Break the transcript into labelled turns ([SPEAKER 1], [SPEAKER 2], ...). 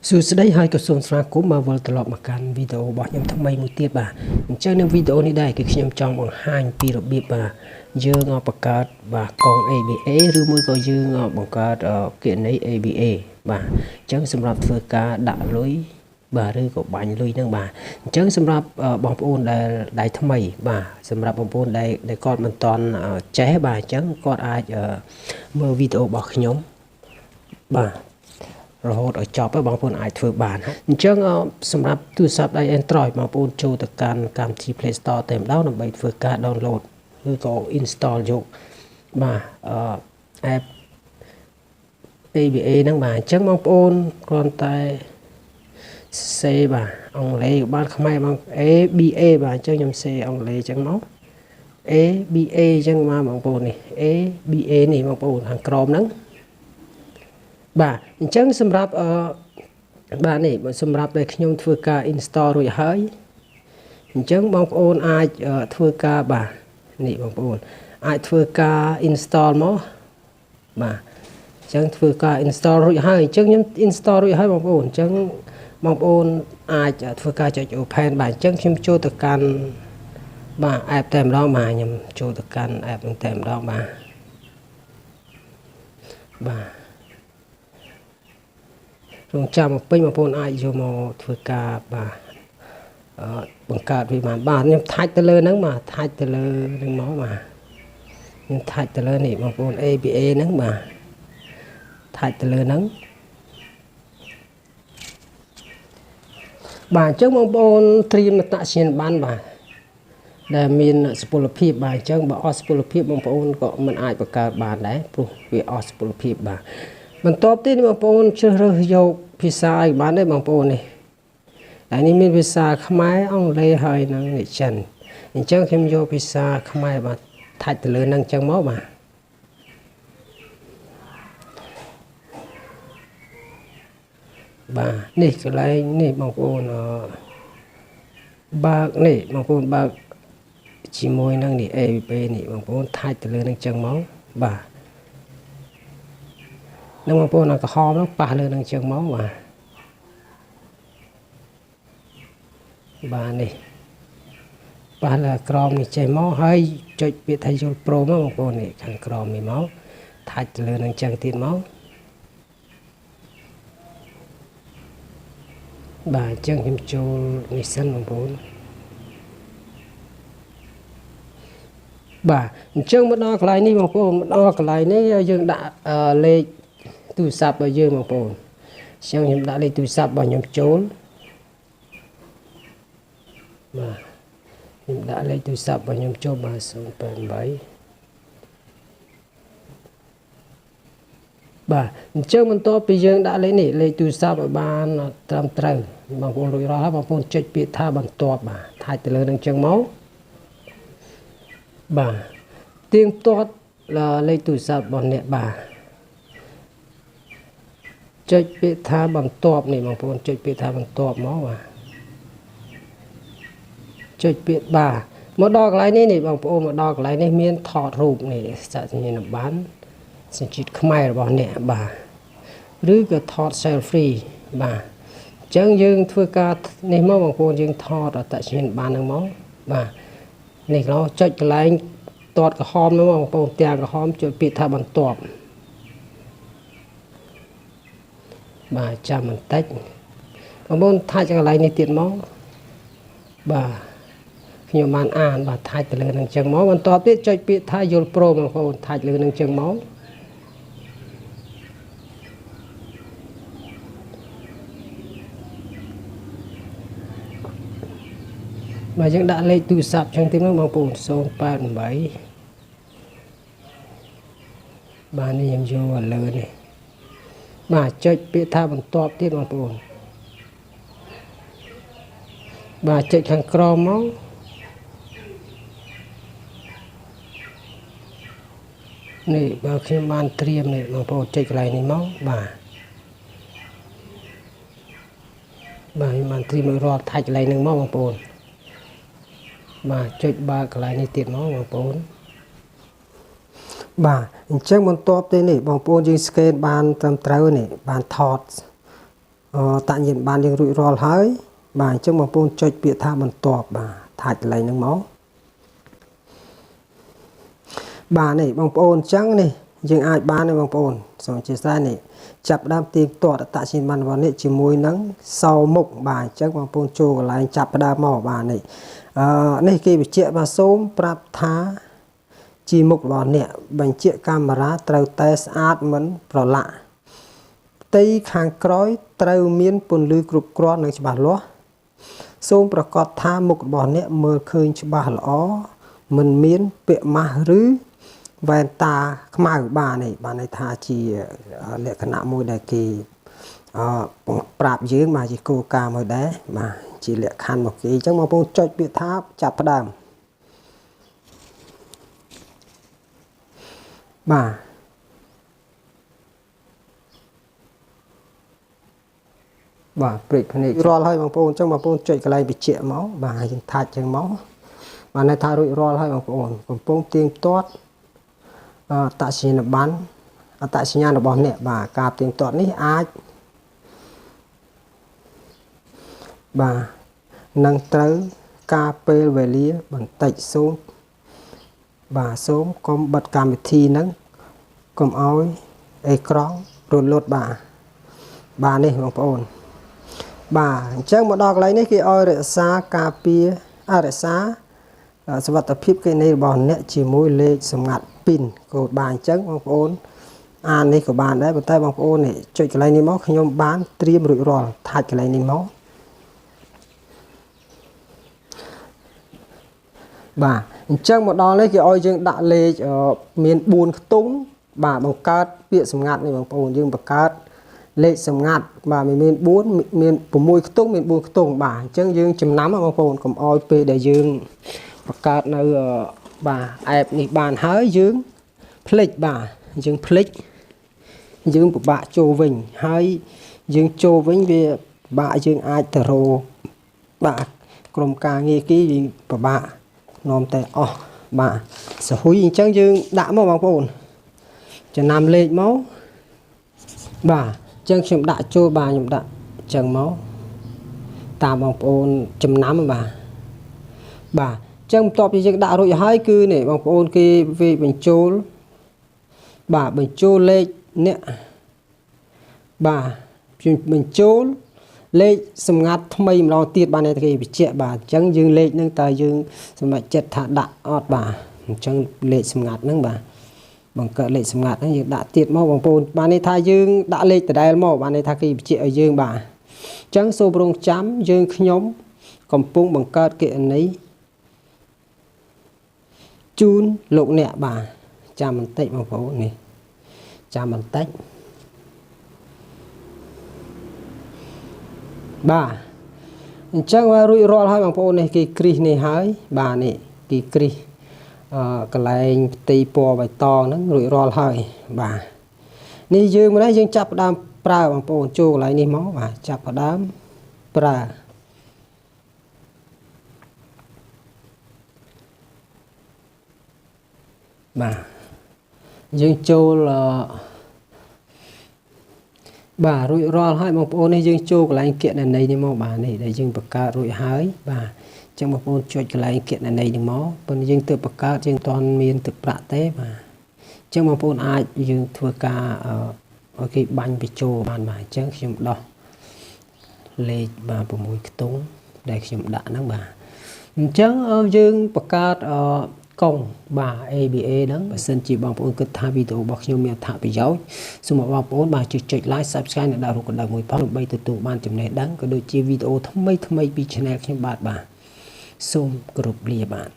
[SPEAKER 1] សួស្តីហើយក៏សូមស្វាគមន៍មកវិលត្រឡប់មកកាន់វីដេអូរបស់ខ្ញុំថ្មីមួយទៀតបាទអញ្ចឹងនៅវីដេអូនេះដែរគឺខ្ញុំចង់បង្ហាញពីរបៀបបាទយើងបង្កើតបាទកង ABA ឬមួយក៏យើងបង្កើតគណនី ABA បាទអញ្ចឹងសម្រាប់ធ្វើការដាក់លុយបាទឬក៏បាញ់លុយហ្នឹងបាទអញ្ចឹងសម្រាប់បងប្អូនដែលថ្មីបាទសម្រាប់បងប្អូនដែលគាត់មិនទាន់ចេះបាទអញ្ចឹងគាត់អាចមើលវីដេអូរបស់ខ្ញុំបាទរហូតឲ្យចប់ហើយបងប្អូនអាចធ្វើបានអញ្ចឹងសម្រាប់ទូរស័ព្ទដៃ Android បងប្អូនចូលទៅកាន់កម្មវិធី Play Store តែម្ដងដើម្បីធ្វើការ download ឬក៏ install យកបាទapp ABA ហ្នឹងបាទអញ្ចឹងបងប្អូនគ្រាន់តែសេបាទអង់គ្លេសក៏បានខ្មែរបង ABA បាទអញ្ចឹងខ្ញុំសេអង់គ្លេសអញ្ចឹងមក ABA អញ្ចឹងមកបងប្អូននេះ ABA នេះបងប្អូនខាងក្រោមហ្នឹងបាទអញ្ចឹងសម្រាប់បាទនេះសម្រាប់ដែលខ្ញុំធ្វើការ install រួចហើយអញ្ចឹងបងប្អូនអាចធ្វើការបាទនេះបងប្អូនអាចធ្វើការ install មកបាទអញ្ចឹងធ្វើការ install រួចហើយអញ្ចឹងខ្ញុំ install រួចហើយបងប្អូនអញ្ចឹងបងប្អូនអាចធ្វើការចុច open បាទអញ្ចឹងខ្ញុំចូលទៅកាន់បាទ app តែម្ដងបាទខ្ញុំចូលទៅកាន់ app ហ្នឹងតែម្ដងបាទរងចាំមកពេញបងប្អូនអាចយកមកធ្វើការបាទបង្កើតវាបានខ្ញុំថាច់ទៅលើហ្នឹងបាទថាច់ទៅលើហ្នឹងមកបាទខ្ញុំថាច់ទៅលើនេះបងប្អូន ABA ហ្នឹងបាទថាច់ទៅលើហ្នឹងបាទអញ្ចឹងបងប្អូនត្រៀមអត្តសញ្ញាណប័ណ្ណបាទដែលមានសុពលភាពបាទអញ្ចឹងបើអស់សុពលភាពបងប្អូនក៏មិនអាចបង្កើតបានដែរព្រោះវាអស់សុពលភាពបាទបន្ទាប់ទៀតបងប្អូនជ្រើសរើសយកភាសាឲ្យបានដែរបងប្អូននេះតែនេះមានភាសាខ្មែរអង់គ្លេសហើយនិងនិចិនអញ្ចឹងខ្ញុំយកភាសាខ្មែរបាទថាច់ទៅលើនឹងអញ្ចឹងមកបាទនេះកន្លែងនេះបងប្អូនបើកនេះបងប្អូនបើកជាមួយនឹងនេះ ABP នេះបងប្អូនថាច់ទៅលើនឹងអញ្ចឹងមកបាទនឹងបងប្អូនក្រហមនោះប៉ះលើនឹងអញ្ចឹងមកបាទនេះប៉ះលើក្រមនេះចេះមកហើយចុចពាក្យថាយល់ប្រូមកបងប្អូននេះខាងក្រមនេះមកថាច់ទៅលើនឹងអញ្ចឹងទៀតមកបាទអញ្ចឹងខ្ញុំចូលនេះសិនបងប្អូនបាទអញ្ចឹងមកដល់កន្លែងនេះបងប្អូនមកដល់កន្លែងនេះយើងដាក់លេខទូរស័ព្ទរបស់យើងបងប្អូនអញ្ចឹងខ្ញុំដាក់លេខទូរស័ព្ទរបស់ខ្ញុំចូលបាទខ្ញុំដាក់លេខទូរស័ព្ទរបស់ខ្ញុំចូលបាទ088បាទអញ្ចឹងបន្ទាប់ពីយើងដាក់លេខនេះលេខទូរស័ព្ទឲ្យបានត្រឹមត្រូវបងប្អូនរួចរាល់ហើយបងប្អូនចុចពាក្យថាបន្ទាប់បាទថាច់ទៅលើនឹងអញ្ចឹងមកបាទទៀងទាត់លេខទូរស័ព្ទរបស់អ្នកបាទចុចពាក្យថាបន្ទាប់នេះបងប្អូនចុចពាក្យថាបន្ទាប់មកបាទចុចពាក្យបាទមកដល់កន្លែងនេះនេះបងប្អូនមកដល់កន្លែងនេះមានថតរូបនេះសញ្ញាណប័ណ្ណសញ្ជាតិខ្មែររបស់អ្នកបាទឬក៏ថត selfie បាទអញ្ចឹងយើងធ្វើការនេះមកបងប្អូនយើងថតអត្តសញ្ញាណប័ណ្ណហ្នឹងមកបាទនេះឡោចុចកន្លែងទាត់ក្រហមហ្នឹងបងប្អូនទាំងក្រហមចុចពាក្យថាបន្ទាប់បាទចាំបន្តិចបងប្អូនថាច់កន្លែងនេះទៀតមកបាទខ្ញុំបានអានបាទថាច់ទៅលើនឹងអញ្ចឹងមកបន្ទាប់ទៀតចុចពាក្យថាយល់ព្រមបងប្អូនថាច់លើនឹងអញ្ចឹងមកបាទយើងដាក់លេខទូរស័ព្ទអញ្ចឹងទៀតមកបងប្អូន088បាទនេះខ្ញុំយកលើនេះបាទចុចពាក្យថាបន្ទាប់ទៀតបងប្អូនបាទចុចខាងក្រោមមកនេះបើខ្ញុំបានត្រៀមនេះបងប្អូនចុចកន្លែងនេះមកបាទខ្ញុំបានត្រៀមឲ្យរាល់ថាច់កន្លែងហ្នឹងមកបងប្អូនបាទចុចបើកកន្លែងនេះទៀតមកបងប្អូនបាទអញ្ចឹងបន្ទាប់ទេនេះបងប្អូនយើងស្កេនបានត្រឹមត្រូវនេះបានថត តាក់ញៀនបានយើងរួចរាល់ហើយបាទអញ្ចឹងបងប្អូនចុចពាក្យថាបន្ទាប់បាទថាច់កន្លែងហ្នឹងមកបាទនេះបងប្អូនអញ្ចឹងនេះយើងអាចបានទេបងប្អូនសូមអធិស្ឋាននេះចាប់ផ្ដើមទៀងទាត់អត្តសញ្ញាណប័ណ្ណរបស់នេះជាមួយនឹងសោមុខបាទអញ្ចឹងបងប្អូនចូលកន្លែងចាប់ផ្ដើមមកបាទនេះនេះគេបញ្ជាក់បាទសូមប្រាប់ថាជាមុខរបស់អ្នកបញ្ជាក់កាមេរ៉ាត្រូវតែស្អាតមិនប្រឡាក់ផ្ទៃខាងក្រោយត្រូវមានពន្លឺគ្រប់គ្រាន់និងច្បាស់លាស់សូមប្រកាសថាមុខរបស់អ្នកមើលឃើញច្បាស់ល្អមិនមានពាក់ម៉ាស់ឬវ៉ែនតាខ្មៅបាទនេះបានន័យថាជាលក្ខណៈមួយដែលគេប្រាប់យើងបាទជាគោលការណ៍មួយដែរបាទជាលក្ខខណ្ឌមកគេអញ្ចឹងបងប្អូនចុចពាក្យថាចាប់ផ្ដើមបាទបាទព្រិចភ្នែករាល់ហើយបងប្អូនអញ្ចឹងបងប្អូនចុចកន្លែងបញ្ជាក់មកបាទយើងថាច់ចឹងមកបានន័យថារួចរាល់ហើយបងប្អូនកំពុងទៀងទាត់អត្តសញ្ញាណប័ណ្ណអត្តសញ្ញាណរបស់អ្នកបាទការទៀងទាត់នេះអាចបាទនឹងត្រូវការពេលវេលាបន្តិចសូមបាទសូមកុំបិទកម្មវិធីហ្នឹងកុំឲ្យអេក្រង់រលត់បាទនេះបងប្អូនបាទអញ្ចឹងមកដល់កន្លែងនេះគេឲ្យរក្សាការពាររក្សាសុវត្ថិភាពគេនៃរបស់អ្នកជាមួយលេខសម្ងាត់ PIN កូដបាទអញ្ចឹងបងប្អូនអាននេះក៏បានដែរប៉ុន្តែបងប្អូននេះចុចកន្លែងនេះមកខ្ញុំបានត្រៀមរួចរាល់ថាច់កន្លែងនេះមកបាទអញ្ចឹងមកដល់នេះគេឲ្យយើងដាក់លេខមាន4ខ្ទង់បាទបង្កើតពាក្យសម្ងាត់នេះបងប្អូនយើងបង្កើតលេខសម្ងាត់បាទមាន4មាន6ខ្ទង់មាន4ខ្ទង់បាទអញ្ចឹងយើងចំណាំបងប្អូនកុំឲ្យពេលដែលយើងបង្កើតនៅបាទអេបនេះបានហើយយើងភ្លេចបាទយើងភ្លេចយើងពិបាកចូលវិញហើយយើងចូលវិញវាពិបាកយើងអាចទៅរកបាទក្រុមការងារគេយើងពិបាកនាំតែអស់បាទសហួយអញ្ចឹងយើងដាក់មកបងប្អូនចំណាំលេខមកបាទអញ្ចឹងខ្ញុំដាក់ចូលបាទខ្ញុំដាក់អញ្ចឹងមកតាមបងប្អូនចំណាំបាទអញ្ចឹងបន្ទាប់ពីយើងដាក់រួចហើយគឺនេះបងប្អូនគេវាបញ្ចូលបាទបញ្ចូលលេខអ្នកបាទបញ្ចូលលេខសម្ងាត់ថ្មីម្ដងទៀតបាទអ្នកគេបញ្ជាក់បាទអញ្ចឹងយើងលេខហ្នឹងតើយើងសម្រេចចិត្តថាដាក់អត់បាទអញ្ចឹងលេខសម្ងាត់ហ្នឹងបាទបង្កើតលេខសម្ងាត់ហ្នឹងយើងដាក់ទៀតមកបងប្អូនបាទនេះថាយើងដាក់លេខដដែលមកបាទនេះថាគេបញ្ជាក់ឲ្យយើងបាទអញ្ចឹងសូមរងចាំយើងខ្ញុំកំពុងបង្កើតគណនីជូនលោកអ្នកបាទចាំបន្តិចបងប្អូននេះចាំបន្តិចបាទអញ្ចឹងរួចរាល់ហើយបងប្អូននេះគេគ្រីសនេះហើយបាទនេះគេគ្រីសកន្លែងផ្ទៃពណ៌បៃតងហ្នឹងរួចរាល់ហើយបាទនេះយើងមកនេះយើងចាប់ផ្ដើមប្រើបងប្អូនចូលកន្លែងនេះមកបាទចាប់ផ្ដើមប្រើបាទយើងចូលបាទរួចរាល់ហើយបងប្អូននេះយើងចូលកន្លែងគណនីនេះមកបាទនេះដែលយើងបង្កើតរួចហើយបាទអញ្ចឹងបងប្អូនចុចកន្លែងគណនីនេះមកប៉ុន្តែយើងទើបបង្កើតយើងអត់មានទឹកប្រាក់ទេបាទអញ្ចឹងបងប្អូនអាចយើងធ្វើការឲ្យគេបាញ់បញ្ចូលបានបាទអញ្ចឹងខ្ញុំដោះលេខបាទ6ខ្ទង់ដែលខ្ញុំដាក់ហ្នឹងបាទអញ្ចឹងយើងបង្កើតកុងបាទ ABA ហ្នឹងបើសិនជាបងប្អូនគិតថាវីដេអូរបស់ខ្ញុំមានអត្ថប្រយោជន៍សូមបងប្អូនបាទចុច like subscribe និងដាក់រូបកណ្ដឹងមួយផងដើម្បីទទួលបានចំណេះដឹងក៏ដូចជាវីដេអូថ្មីពី Channel ខ្ញុំបាទសូមគោរពលាបាទ